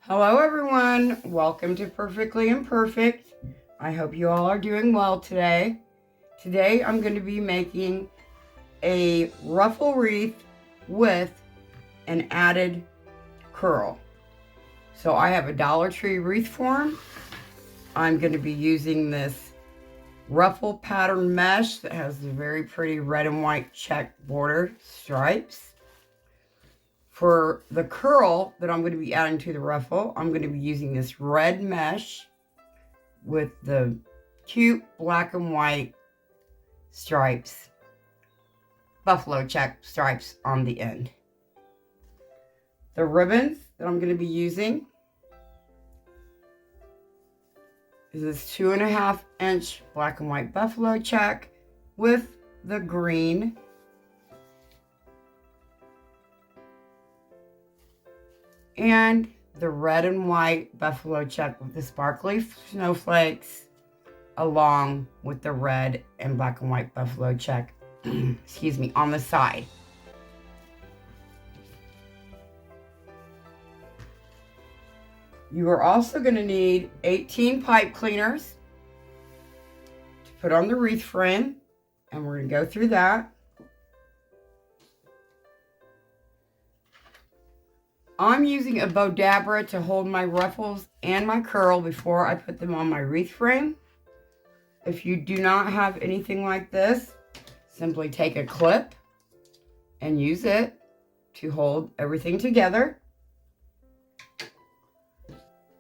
Hello everyone, welcome to Perfectly Imperfect. I hope you all are doing well today. Today I'm going to be making a ruffle wreath with an added curl. So I have a Dollar Tree wreath form. I'm going to be using this ruffle pattern mesh that has the very pretty red and white check border stripes. For the curl that I'm going to be adding to the ruffle, I'm going to be using this red mesh with the cute black and white stripes, buffalo check stripes on the end. The ribbons that I'm going to be using is this 2.5 inch black and white buffalo check with the green and the red and white buffalo check with the sparkly snowflakes along with the red and black and white buffalo check excuse me, on the side. You are also going to need 18 pipe cleaners to put on the wreath frame, and we're going to go through that. I'm using a Bodabra to hold my ruffles and my curl before I put them on my wreath frame. If you do not have anything like this, simply take a clip and use it to hold everything together.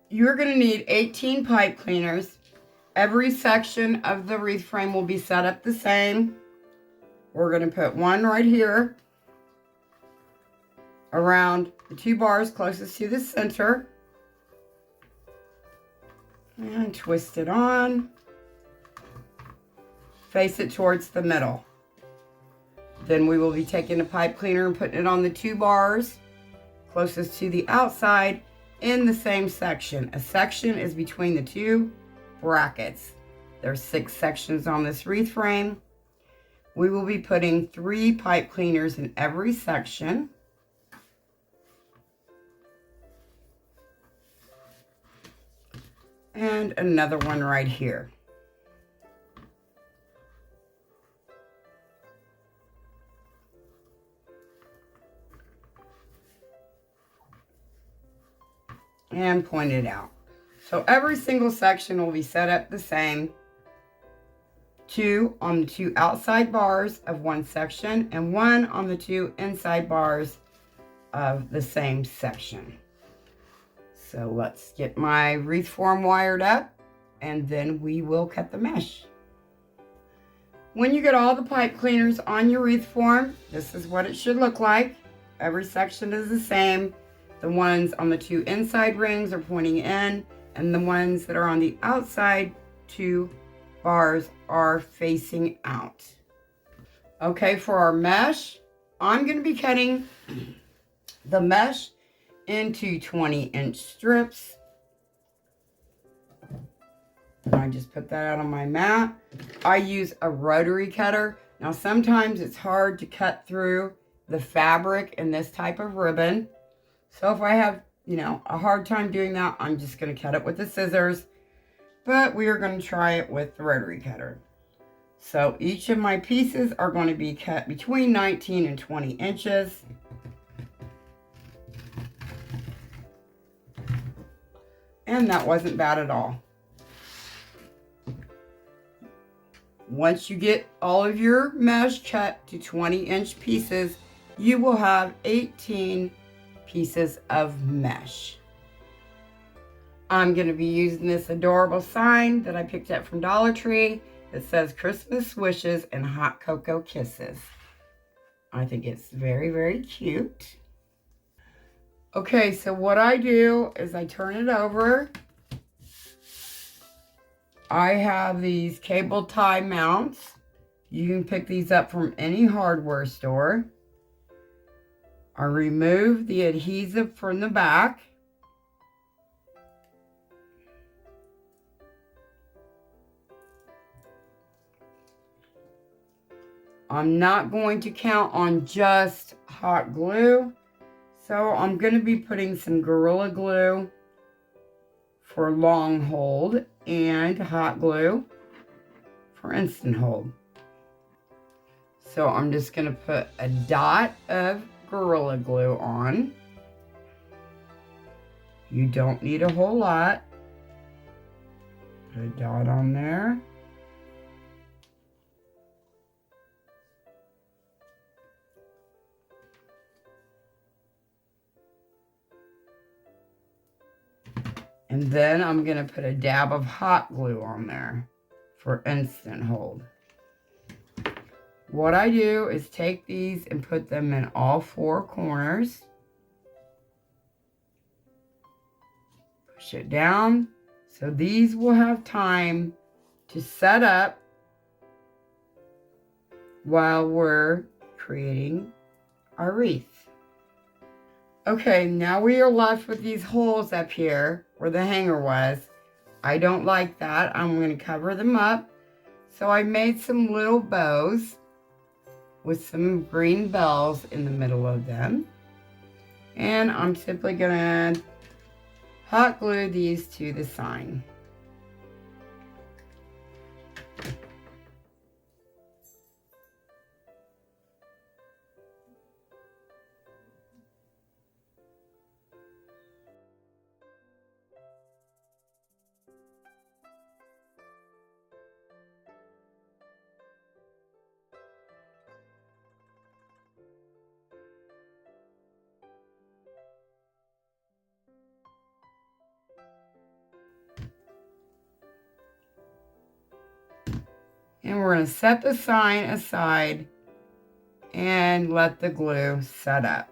You're going to need 18 pipe cleaners. Every section of the wreath frame will be set up the same. We're going to put one right here around the 2 bars closest to the center and twist it on. Face it towards the middle. Then we will be taking a pipe cleaner and putting it on the 2 bars closest to the outside in the same section. A section is between the 2 brackets. There's 6 sections on this wreath frame. We will be putting 3 pipe cleaners in every section. And another one right here. And point it out. So every single section will be set up the same. 2 on the 2 outside bars of one section and 1 on the 2 inside bars of the same section. So let's get my wreath form wired up and then we will cut the mesh. When you get all the pipe cleaners on your wreath form, this is what it should look like. Every section is the same. The ones on the 2 inside rings are pointing in, and the ones that are on the outside 2 bars are facing out. Okay, for our mesh, I'm going to be cutting the mesh into 20-inch strips. I just put that out on my mat. I use a rotary cutter. Now sometimes it's hard to cut through the fabric in this type of ribbon. So if I have, a hard time doing that, I'm just going to cut it with the scissors. But we are going to try it with the rotary cutter. So each of my pieces are going to be cut between 19 and 20 inches. And that wasn't bad at all. Once you get all of your mesh cut to 20-inch pieces, you will have 18 pieces of mesh. I'm going to be using this adorable sign that I picked up from Dollar Tree that says Christmas wishes and hot cocoa kisses. I think it's very, very cute. Okay, so what I do is I turn it over. I have these cable tie mounts. You can pick these up from any hardware store. I remove the adhesive from the back. I'm not going to count on just hot glue, So I'm going to be putting some Gorilla Glue for long hold and hot glue for instant hold. So I'm just going to put a dot of Gorilla Glue on. You don't need a whole lot. Put a dot on there. And then I'm going to put a dab of hot glue on there for instant hold. What I do is take these and put them in all four corners. Push it down. So these will have time to set up while we're creating our wreath. Okay, now we are left with these holes up here where the hanger was. I don't like that. I'm going to cover them up. So I made some little bows with some green bells in the middle of them. And I'm simply going to hot glue these to the sign. And we're going to set the sign aside and let the glue set up.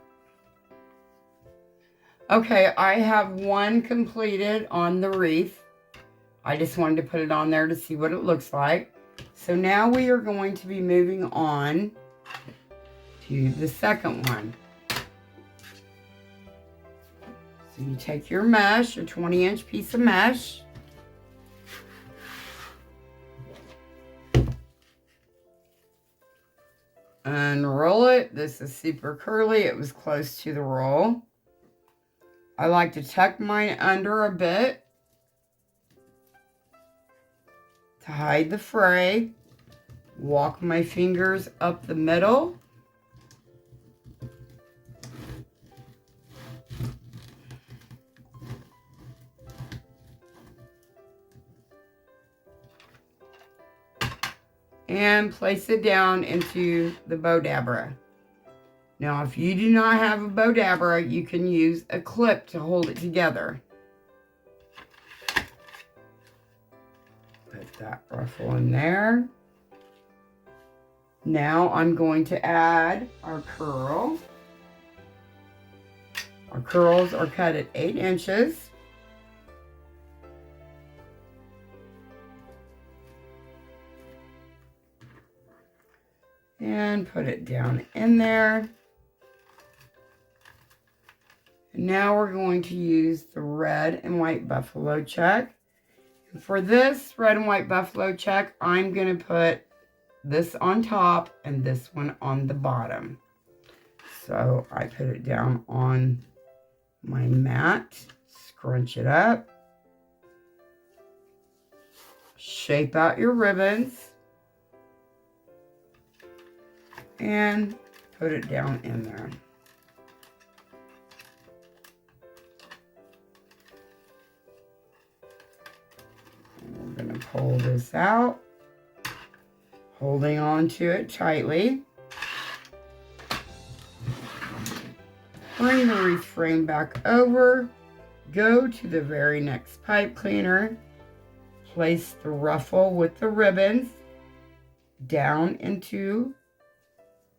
Okay, I have one completed on the wreath. I just wanted to put it on there to see what it looks like. So now we are going to be moving on to the second one. So you take your mesh, your 20-inch piece of mesh, unroll it. This is super curly. It was close to the roll. I like to tuck mine under a bit to hide the fray. Walk my fingers up the middle. And place it down into the bow dabber. Now, if you do not have a bow dabber, you can use a clip to hold it together. Put that ruffle in there. Now I'm going to add our curl. Our curls are cut at 8 inches. And put it down in there. And now we're going to use the red and white buffalo check. And for this red and white buffalo check, I'm going to put this on top and this one on the bottom. So I put it down on my mat, scrunch it up, shape out your ribbons, and put it down in there. And we're going to pull this out, holding on to it tightly. Bring the wreath frame back over, go to the very next pipe cleaner, place the ruffle with the ribbons down into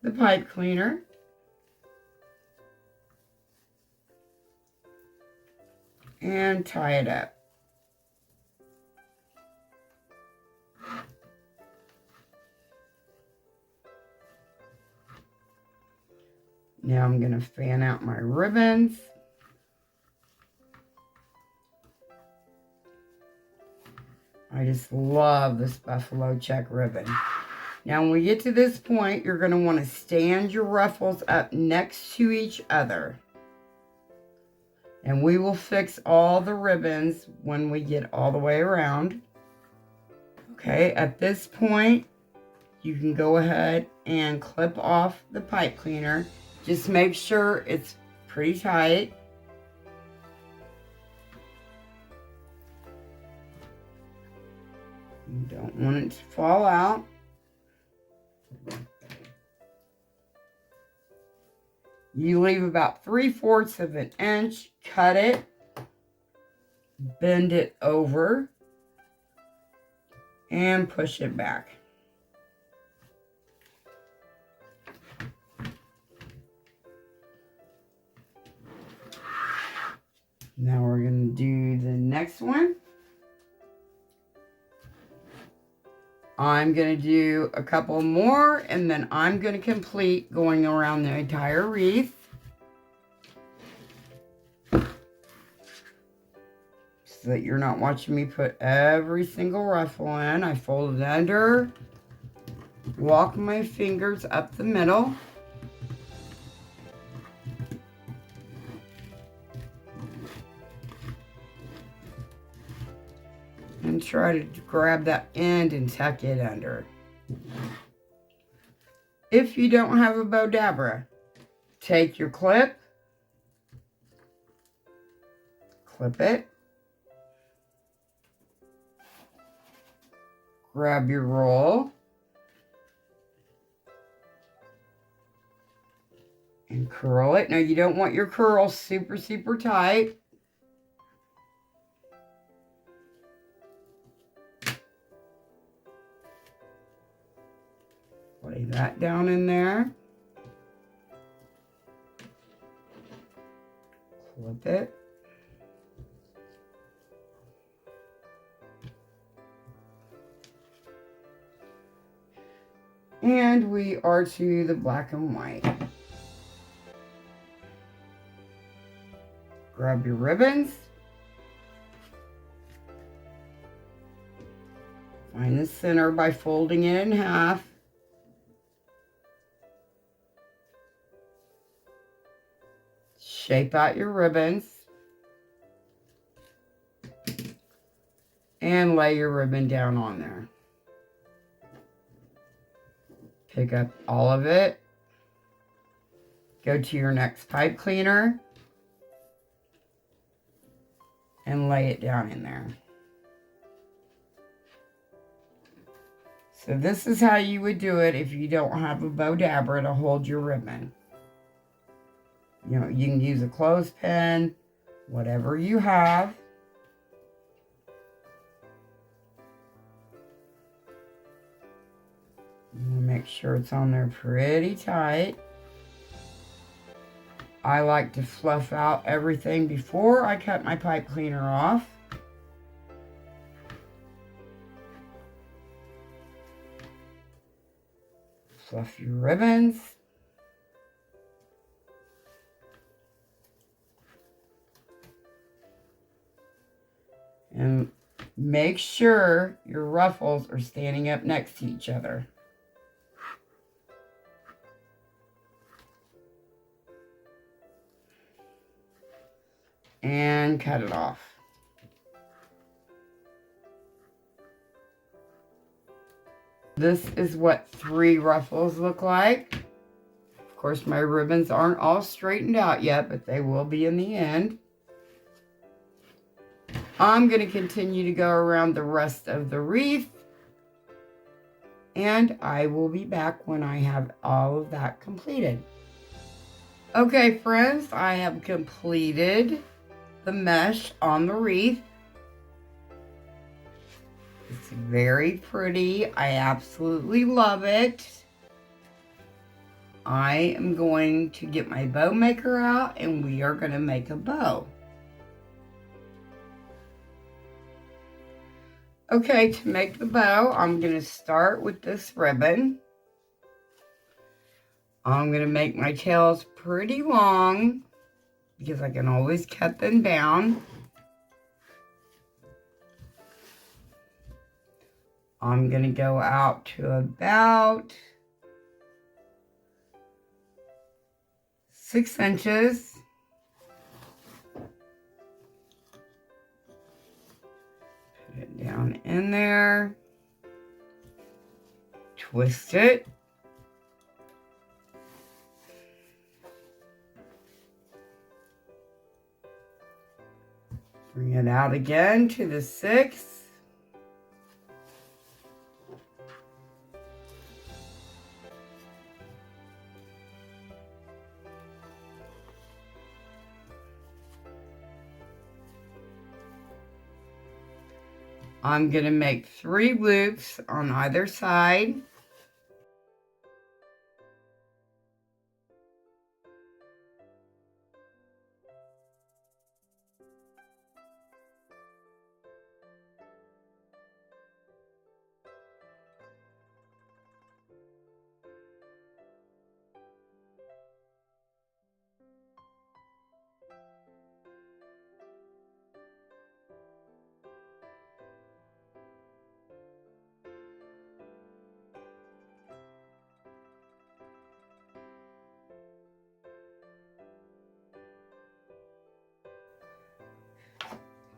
the pipe cleaner, and tie it up. Now I'm going to fan out my ribbons. I just love this buffalo check ribbon. Now when we get to this point, you're going to want to stand your ruffles up next to each other. And we will fix all the ribbons when we get all the way around. Okay, at this point, you can go ahead and clip off the pipe cleaner. Just make sure it's pretty tight. You don't want it to fall out. You leave about 3/4 of an inch, cut it, bend it over, and push it back. Now we're going to do the next one. I'm going to do a couple more, and then I'm going to complete going around the entire wreath. So that you're not watching me put every single ruffle in. I fold it under, walk my fingers up the middle. And try to grab that end and tuck it under. If you don't have a bow dabra, take your clip, clip it, grab your roll, and curl it. Now you don't want your curl super, super tight. Lay that down in there. Clip it. And we are to the black and white. Grab your ribbons. Find the center by folding it in half. Shape out your ribbons. And lay your ribbon down on there. Pick up all of it. Go to your next pipe cleaner. And lay it down in there. So this is how you would do it if you don't have a bow dabra to hold your ribbon. You know, you can use a clothespin, whatever you have. You want to make sure it's on there pretty tight. I like to fluff out everything before I cut my pipe cleaner off. Fluff your ribbons. And make sure your ruffles are standing up next to each other. And cut it off. This is what 3 ruffles look like. Of course, my ribbons aren't all straightened out yet, but they will be in the end. I'm going to continue to go around the rest of the wreath. And I will be back when I have all of that completed. Okay, friends, I have completed the mesh on the wreath. It's very pretty. I absolutely love it. I am going to get my bow maker out and we are going to make a bow. Okay, to make the bow, I'm going to start with this ribbon. I'm going to make my tails pretty long because I can always cut them down. I'm going to go out to about 6 inches. in there, twist it, bring it out again to the 6th. I'm going to make 3 loops on either side.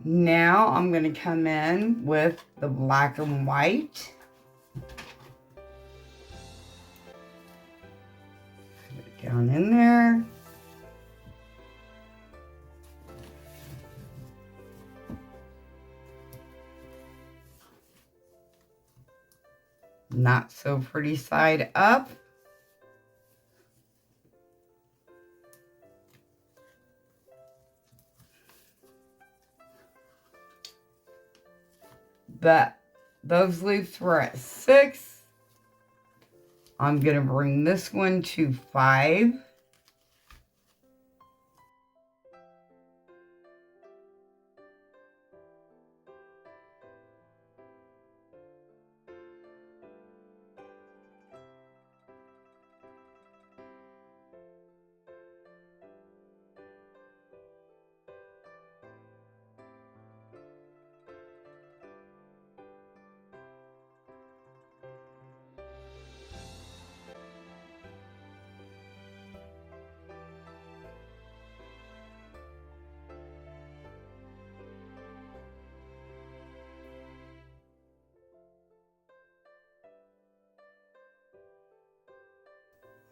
Now I'm going to come in with the black and white. Put it down in there. Not so pretty side up. But those loops were at 6. I'm going to bring this one to 5.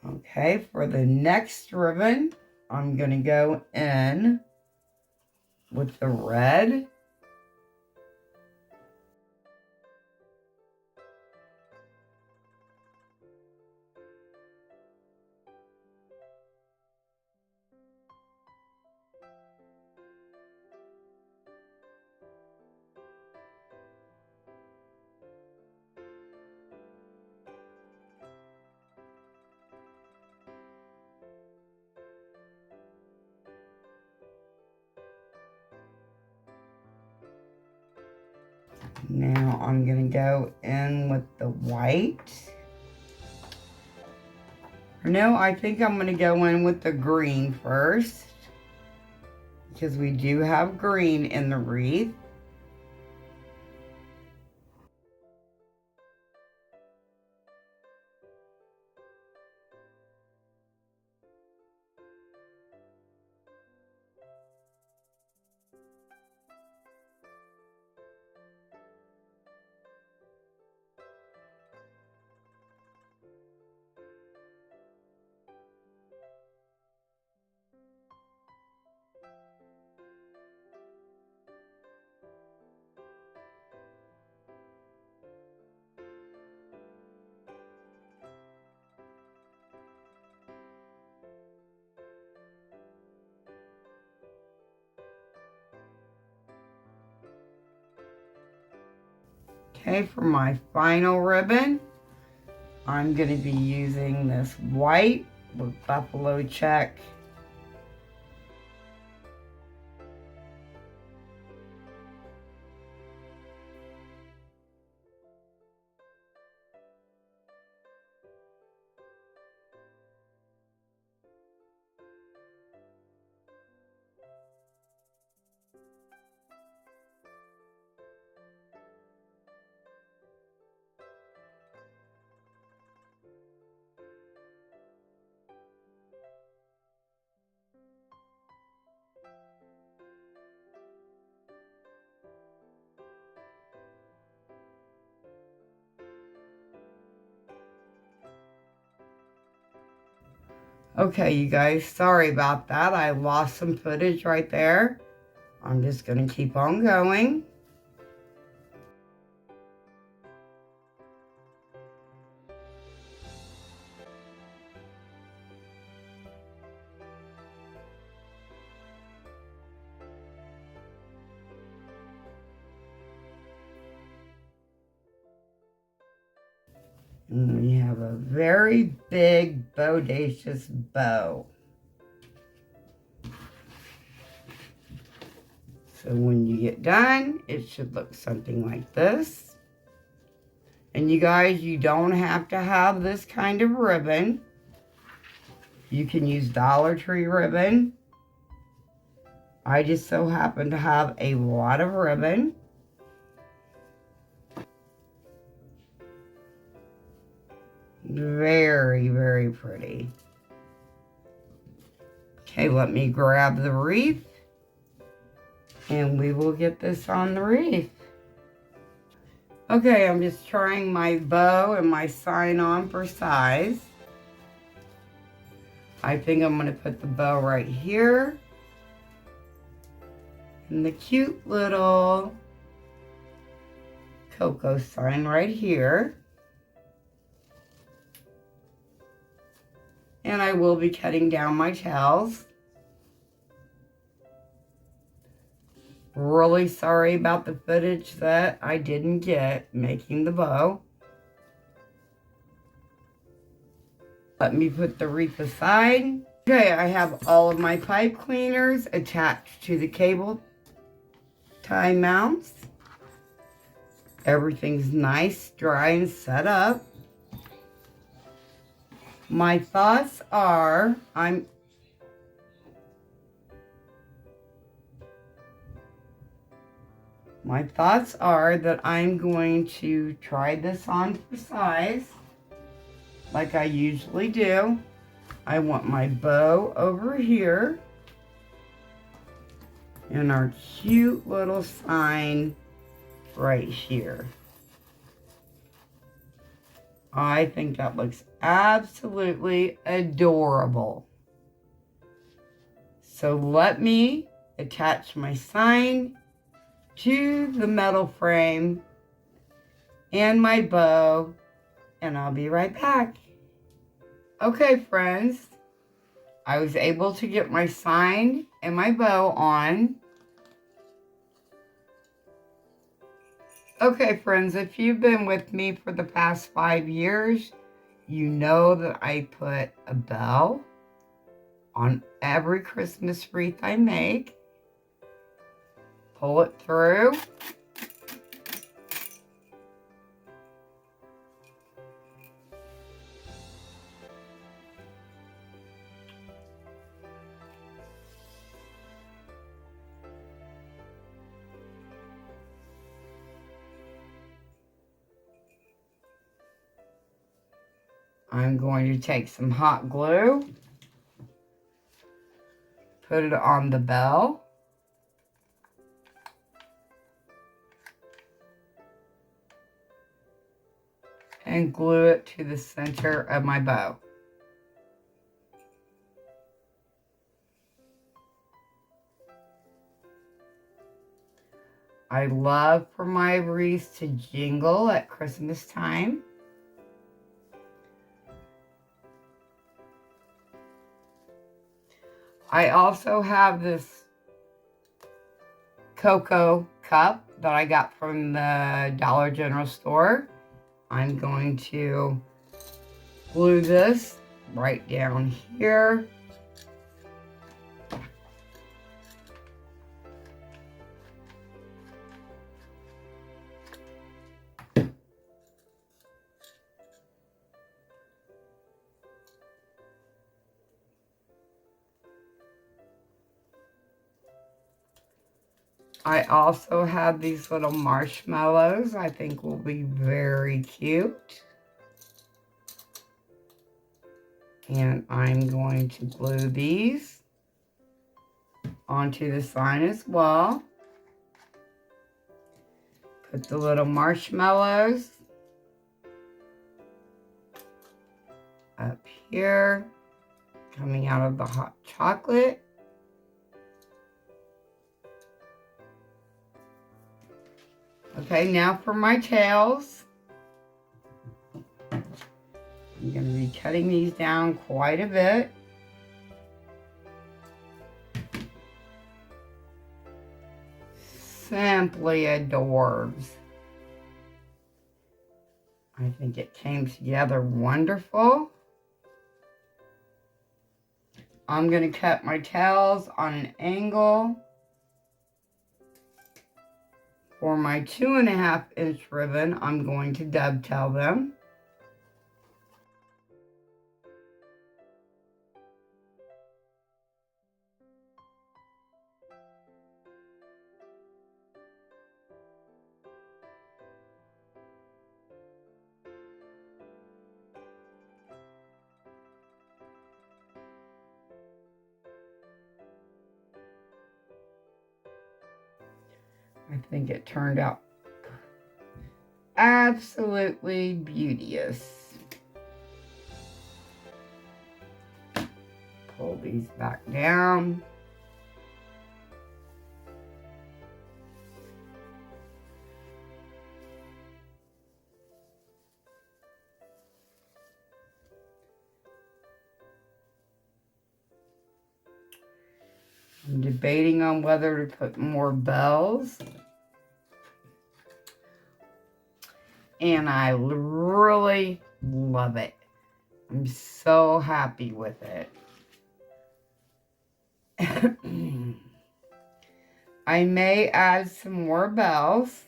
Okay, for the next ribbon, I'm going to go in with the red. Now I'm going to go in with the white. No, I think I'm going to go in with the green first, because we do have green in the wreath. Okay, for my final ribbon, I'm going to be using this white with buffalo check. Okay, you guys, sorry about that. I lost some footage right there. I'm just going to keep on going. And we have a very big, bodacious bow. So when you get done, it should look something like this. And you guys, you don't have to have this kind of ribbon. You can use Dollar Tree ribbon. I just so happen to have a lot of ribbon. Very, very pretty. Okay, let me grab the wreath and we will get this on the wreath. Okay, I'm just trying my bow and my sign on for size. I think I'm going to put the bow right here. And the cute little cocoa sign right here. And I will be cutting down my tails. Really sorry about the footage that I didn't get making the bow. Let me put the wreath aside. Okay, I have all of my pipe cleaners attached to the cable tie mounts. Everything's nice, dry, and set up. My thoughts are, that I'm going to try this on for size, like I usually do. I want my bow over here, and our cute little sign right here. I think that looks absolutely adorable. So let me attach my sign to the metal frame and my bow, and I'll be right back. Okay, friends, I was able to get my sign and my bow on. Okay, friends, if you've been with me for the past 5 years, you know that I put a bell on every Christmas wreath I make. Pull it through. I'm going to take some hot glue, put it on the bell, and glue it to the center of my bow. I love for my wreaths to jingle at Christmas time. I also have this cocoa cup that I got from the Dollar General store. I'm going to glue this right down here. I also have these little marshmallows I think will be very cute. And I'm going to glue these onto the sign as well. Put the little marshmallows up here. coming out of the hot chocolate. Okay, now for my tails. I'm going to be cutting these down quite a bit. Simply adorbs. I think it came together wonderful. I'm going to cut my tails on an angle. For my 2.5 inch ribbon, I'm going to dovetail them. I think it turned out absolutely beauteous. Pull these back down. I'm debating on whether to put more bells. And I really love it. I'm so happy with it. I may add some more bells,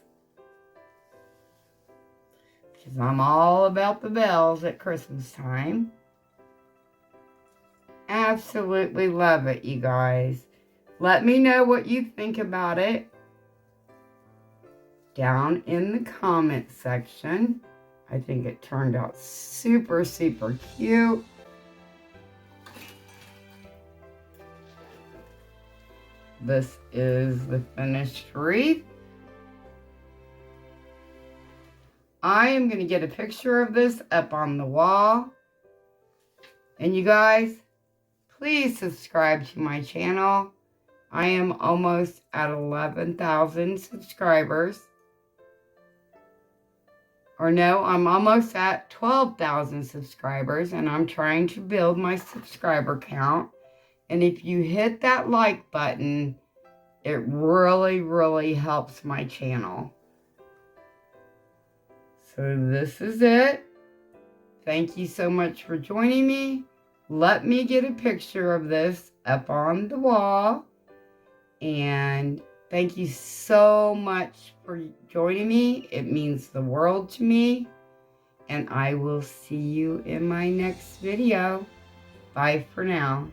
because I'm all about the bells at Christmas time. Absolutely love it, you guys. Let me know what you think about it down in the comment section. I think it turned out super, super cute. This is the finished wreath. I am going to get a picture of this up on the wall. And you guys, please subscribe to my channel. I am almost at 11,000 subscribers. Or no, I'm almost at 12,000 subscribers, and I'm trying to build my subscriber count. And if you hit that like button, it really, really helps my channel. So this is it. Thank you so much for joining me. Let me get a picture of this up on the wall. And thank you so much for joining me. It means the world to me. And I will see you in my next video. Bye for now.